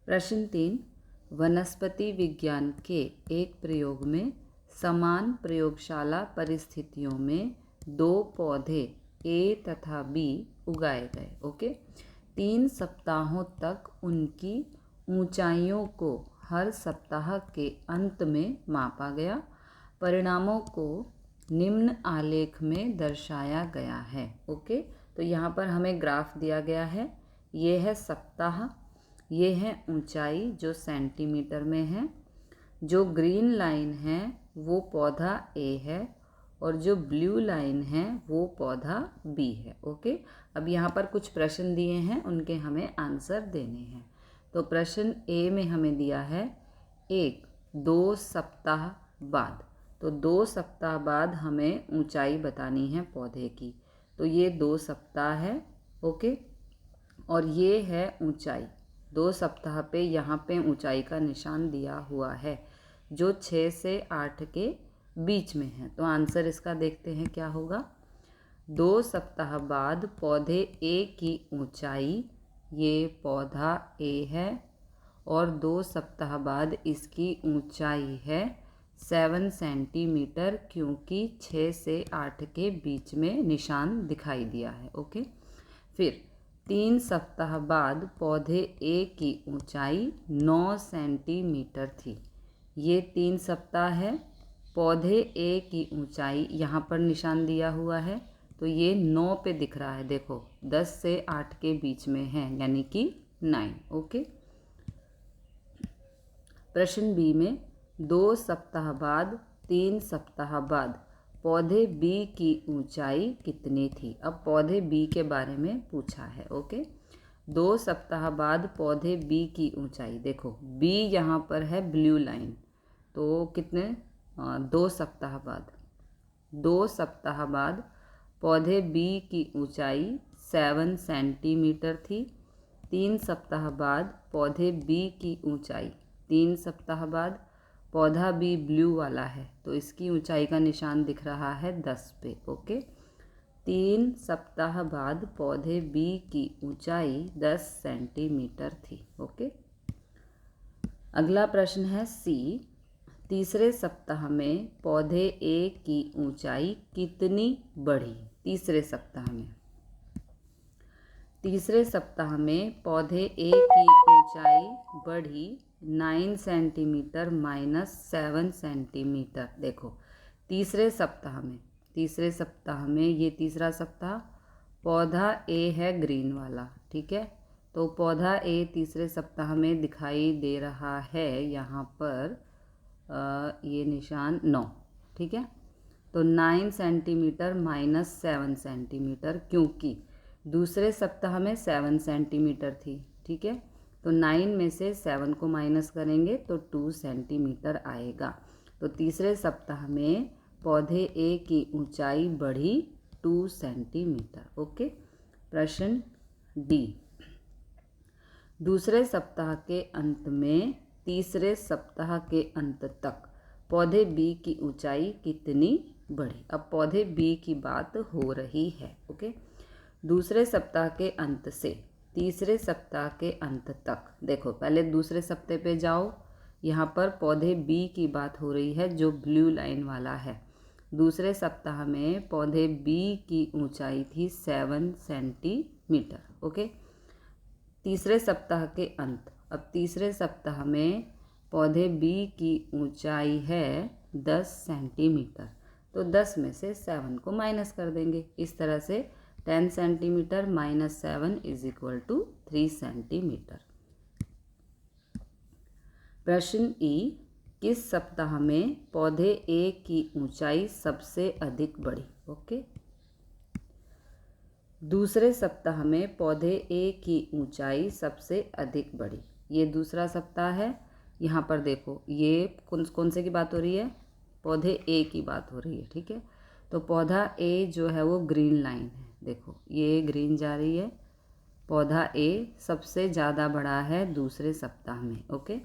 प्रश्न 3, वनस्पति विज्ञान के एक प्रयोग में समान प्रयोगशाला परिस्थितियों में दो पौधे ए तथा बी उगाए गए। ओके, 3 सप्ताहों तक उनकी ऊंचाइयों को हर सप्ताह के अंत में मापा गया। परिणामों को निम्न आलेख में दर्शाया गया है। ओके, तो यहाँ पर हमें ग्राफ दिया गया है। ये है सप्ताह, ये है ऊंचाई जो सेंटीमीटर में है। जो ग्रीन लाइन है वो पौधा ए है और जो ब्लू लाइन है वो पौधा बी है। ओके, अब यहाँ पर कुछ प्रश्न दिए हैं, उनके हमें आंसर देने हैं। तो प्रश्न ए में हमें दिया है 2 सप्ताह बाद। तो 2 सप्ताह बाद हमें ऊंचाई बतानी है पौधे की। तो ये 2 सप्ताह है। ओके, और ये है ऊंचाई। 2 सप्ताह पे यहाँ पे ऊंचाई का निशान दिया हुआ है जो 6 से 8 के बीच में है। तो आंसर इसका देखते हैं क्या होगा। 2 सप्ताह बाद पौधे ए की ऊंचाई, ये पौधा ए है, और 2 सप्ताह बाद इसकी ऊंचाई है 7 सेंटीमीटर, क्योंकि 6 से 8 के बीच में निशान दिखाई दिया है। ओके, फिर 3 सप्ताह बाद पौधे ए की ऊंचाई 9 सेंटीमीटर थी। ये 3 सप्ताह है। पौधे ए की ऊंचाई यहाँ पर निशान दिया हुआ है, तो ये 9 पे दिख रहा है। देखो 10 से 8 के बीच में है, यानी कि 9। ओके, प्रश्न बी में 2 सप्ताह बाद 3 सप्ताह बाद पौधे बी की ऊंचाई कितनी थी। अब पौधे बी के बारे में पूछा है। ओके, 2 सप्ताह बाद पौधे बी की ऊंचाई, देखो बी यहाँ पर है ब्लू लाइन, तो कितने 2 सप्ताह बाद 2 सप्ताह बाद पौधे बी की ऊंचाई 7 सेंटीमीटर थी। 3 सप्ताह बाद पौधे बी की ऊंचाई, 3 सप्ताह बाद पौधा बी ब्लू वाला है, तो इसकी ऊंचाई का निशान दिख रहा है 10 पे। ओके, 3 सप्ताह बाद पौधे बी की ऊंचाई 10 सेंटीमीटर थी। ओके, अगला प्रश्न है सी, तीसरे सप्ताह में पौधे ए की ऊंचाई कितनी बढ़ी। तीसरे सप्ताह में पौधे ए की ऊंचाई बढ़ी 9 सेंटीमीटर माइनस 7 सेंटीमीटर। देखो तीसरे सप्ताह में ये तीसरा सप्ताह, पौधा ए है ग्रीन वाला, ठीक है। तो पौधा ए तीसरे सप्ताह में दिखाई दे रहा है यहाँ पर ये निशान 9, ठीक है। तो 9 सेंटीमीटर माइनस 7 सेंटीमीटर, क्योंकि दूसरे सप्ताह में 7 सेंटीमीटर थी, ठीक है। तो 9 में से 7 को माइनस करेंगे तो 2 सेंटीमीटर आएगा। तो तीसरे सप्ताह में पौधे ए की ऊंचाई बढ़ी 2 सेंटीमीटर। ओके, प्रश्न डी, दूसरे सप्ताह के अंत में तीसरे सप्ताह के अंत तक पौधे बी की ऊंचाई कितनी बढ़ी। अब पौधे बी की बात हो रही है। ओके, दूसरे सप्ताह के अंत से तीसरे सप्ताह के अंत तक, देखो पहले दूसरे सप्ताह पे जाओ, यहाँ पर पौधे बी की बात हो रही है जो ब्लू लाइन वाला है। दूसरे सप्ताह में पौधे बी की ऊंचाई थी 7 सेंटीमीटर। ओके, तीसरे सप्ताह के अंत, अब तीसरे सप्ताह में पौधे बी की ऊंचाई है 10 सेंटीमीटर, तो 10 में से 7 को माइनस कर देंगे। इस तरह से 10 centimetre minus 7 is equal to 3 centimetre. प्रश्न ई, किस सप्ताह में पौधे ए की ऊंचाई सबसे अधिक बढ़ी। ओके, दूसरे सप्ताह में पौधे ए की ऊंचाई सबसे अधिक बढ़ी। ये दूसरा सप्ताह है। यहाँ पर देखो ये कौन से की बात हो रही है, पौधे ए की बात हो रही है, ठीक है। तो पौधा ए जो है वो ग्रीन लाइन है, देखो ये ग्रीन जा रही है। पौधा ए सबसे ज़्यादा बढ़ा है दूसरे सप्ताह में। ओके,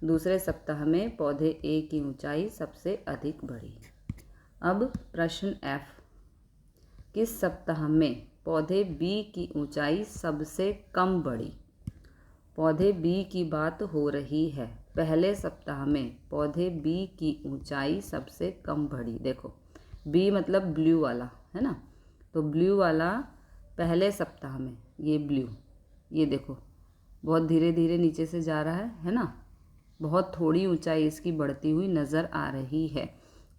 दूसरे सप्ताह में पौधे ए की ऊंचाई सबसे अधिक बढ़ी। अब प्रश्न एफ, किस सप्ताह में पौधे बी की ऊंचाई सबसे कम बढ़ी। पौधे बी की बात हो रही है। पहले सप्ताह में पौधे बी की ऊंचाई सबसे कम बढ़ी। देखो बी मतलब ब्लू वाला है ना, तो ब्लू वाला पहले सप्ताह में, ये ब्लू, ये देखो बहुत धीरे धीरे नीचे से जा रहा है ना, बहुत थोड़ी ऊंचाई इसकी बढ़ती हुई नज़र आ रही है।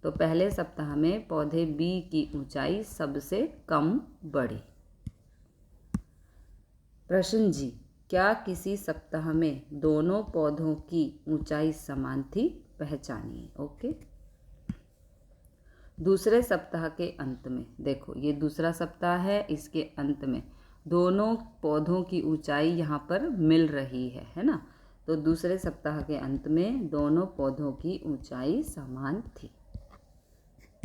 तो पहले सप्ताह में पौधे बी की ऊंचाई सबसे कम बढ़ी। प्रश्न जी, क्या किसी सप्ताह में दोनों पौधों की ऊंचाई समान थी? पहचानिए। ओके, दूसरे सप्ताह के अंत में, देखो ये दूसरा सप्ताह है, इसके अंत में दोनों पौधों की ऊंचाई यहाँ पर मिल रही है ना, तो दूसरे सप्ताह के अंत में दोनों पौधों की ऊंचाई समान थी।